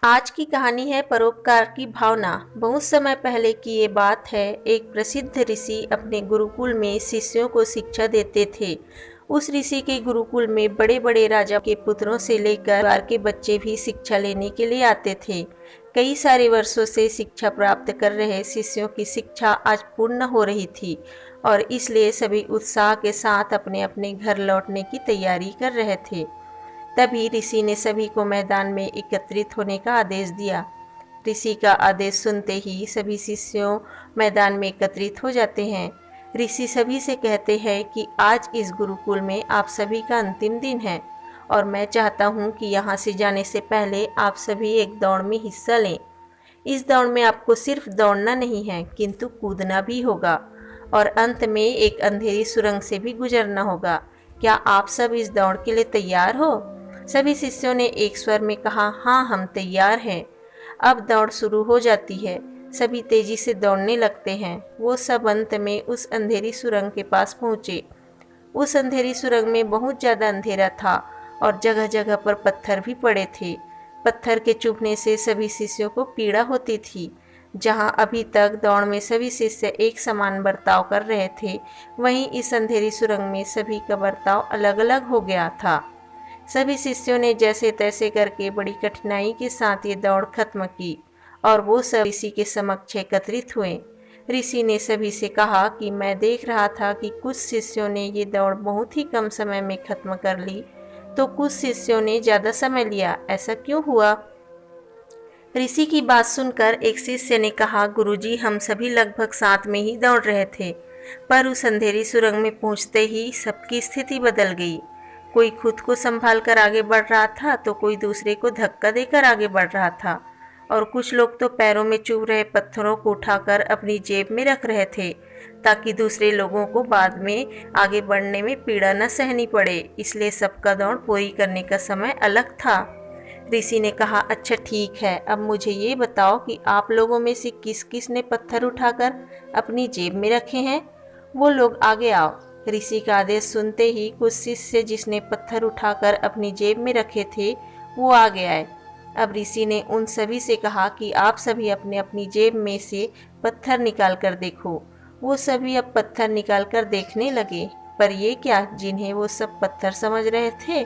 आज की कहानी है परोपकार की भावना। बहुत समय पहले की ये बात है। एक प्रसिद्ध ऋषि अपने गुरुकुल में शिष्यों को शिक्षा देते थे। उस ऋषि के गुरुकुल में बड़े बड़े राजा के पुत्रों से लेकर परिवार के बच्चे भी शिक्षा लेने के लिए आते थे। कई सारे वर्षों से शिक्षा प्राप्त कर रहे शिष्यों की शिक्षा आज पूर्ण हो रही थी और इसलिए सभी उत्साह के साथ अपने अपने घर लौटने की तैयारी कर रहे थे। तभी ऋषि ने सभी को मैदान में एकत्रित होने का आदेश दिया। ऋषि का आदेश सुनते ही सभी शिष्यों मैदान में एकत्रित हो जाते हैं। ऋषि सभी से कहते हैं कि आज इस गुरुकुल में आप सभी का अंतिम दिन है और मैं चाहता हूँ कि यहाँ से जाने से पहले आप सभी एक दौड़ में हिस्सा लें। इस दौड़ में आपको सिर्फ दौड़ना नहीं है किंतु कूदना भी होगा और अंत में एक अंधेरी सुरंग से भी गुजरना होगा। क्या आप सब इस दौड़ के लिए तैयार हो? सभी शिष्यों ने एक स्वर में कहा, हाँ हम तैयार हैं। अब दौड़ शुरू हो जाती है। सभी तेजी से दौड़ने लगते हैं। वो सब अंत में उस अंधेरी सुरंग के पास पहुंचे। उस अंधेरी सुरंग में बहुत ज़्यादा अंधेरा था और जगह जगह पर पत्थर भी पड़े थे। पत्थर के चुभने से सभी शिष्यों को पीड़ा होती थी। जहाँ अभी तक दौड़ में सभी शिष्य एक समान बर्ताव कर रहे थे, वहीं इस अंधेरी सुरंग में सभी का बर्ताव अलग अलग हो गया था। सभी शिष्यों ने जैसे तैसे करके बड़ी कठिनाई के साथ ये दौड़ खत्म की और वो सब ऋषि के समक्ष एकत्रित हुए। ऋषि ने सभी से कहा कि मैं देख रहा था कि कुछ शिष्यों ने ये दौड़ बहुत ही कम समय में खत्म कर ली, तो कुछ शिष्यों ने ज़्यादा समय लिया। ऐसा क्यों हुआ? ऋषि की बात सुनकर एक शिष्य ने कहा, गुरुजी, हम सभी लगभग साथ में ही दौड़ रहे थे, पर उस अंधेरी सुरंग में पहुंचते ही सबकी स्थिति बदल गई। कोई खुद को संभाल कर आगे बढ़ रहा था तो कोई दूसरे को धक्का देकर आगे बढ़ रहा था और कुछ लोग तो पैरों में चुभ रहे पत्थरों को उठाकर अपनी जेब में रख रहे थे ताकि दूसरे लोगों को बाद में आगे बढ़ने में पीड़ा न सहनी पड़े। इसलिए सबका दौड़ पूरी करने का समय अलग था। ऋषि ने कहा, अच्छा ठीक है, अब मुझे ये बताओ कि आप लोगों में से किस किस ने पत्थर उठाकर अपनी जेब में रखे हैं? वो लोग आगे आओ। ऋषि का आदेश सुनते ही कुछ शिष्य जिसने पत्थर उठाकर अपनी जेब में रखे थे वो आगे आए। अब ऋषि ने उन सभी से कहा कि आप सभी अपने अपनी जेब में से पत्थर निकाल कर देखो। वो सभी अब पत्थर निकाल कर देखने लगे, पर ये क्या, जिन्हें वो सब पत्थर समझ रहे थे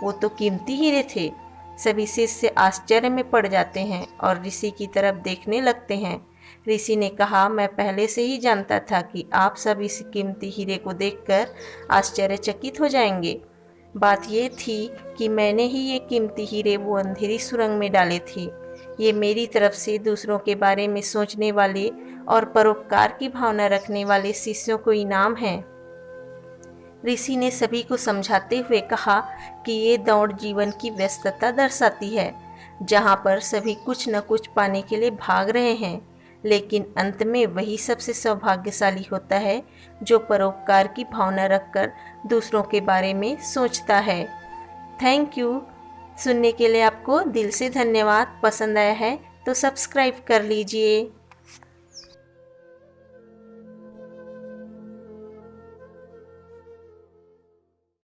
वो तो कीमती हीरे थे। सभी शिष्य आश्चर्य में पड़ जाते हैं और ऋषि की तरफ देखने लगते हैं। ऋषि ने कहा, मैं पहले से ही जानता था कि आप सब इस कीमती हीरे को देखकर आश्चर्यचकित हो जाएंगे। बात ये थी कि मैंने ही ये कीमती हीरे वो अंधेरी सुरंग में डाले थे। ये मेरी तरफ से दूसरों के बारे में सोचने वाले और परोपकार की भावना रखने वाले शिष्यों को इनाम है। ऋषि ने सभी को समझाते हुए कहा कि ये दौड़ जीवन की व्यस्तता दर्शाती है, जहाँ पर सभी कुछ न कुछ पाने के लिए भाग रहे हैं, लेकिन अंत में वही सबसे सौभाग्यशाली होता है जो परोपकार की भावना रखकर दूसरों के बारे में सोचता है। Thank you. सुनने के लिए आपको दिल से धन्यवाद। पसंद आया है तो सब्सक्राइब कर लीजिए।